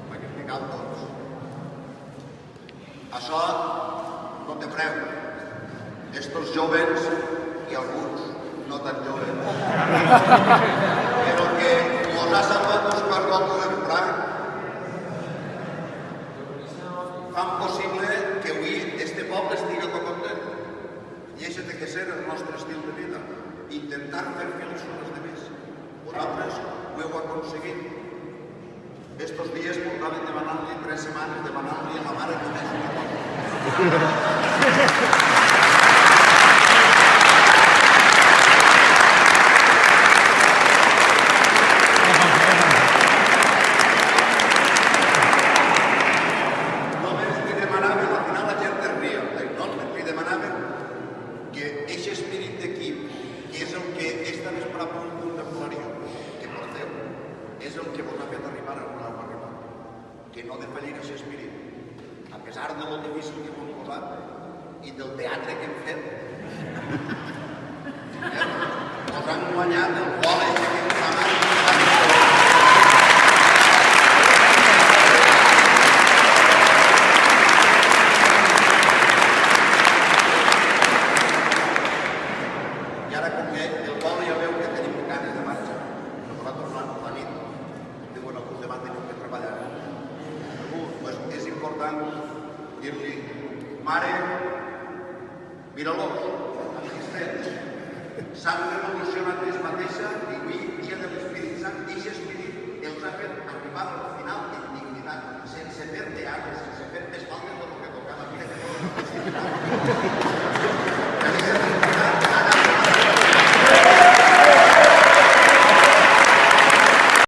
perquè explicar-ho tots. Això no té preu. Estos jóvens i alguns no tan jóvens, però que mos ha salvat Òscar Coto d'Emprar, fan possible que avui este poble estigui tot content. I això té que ser el nostre estil de vida, intentar fer feliços els demés. Vosaltres ho heu aconseguit. Estos dies portaven demanant-li 3 setmanes, demanant-li a la mare només una cosa. Que no defallir aquest espírit, a pesar de lo difícil que hem posat i del teatre que hem fet. Ens han guanyat el college que hem amat. I ara, com que el poble ja veu que tenim ganes de marxa, nosaltres la nit, diuen alguns demà tenim que treballar. És important dir-li, mare, mira-los, existents, s'han revolucionat ells mateixa i avui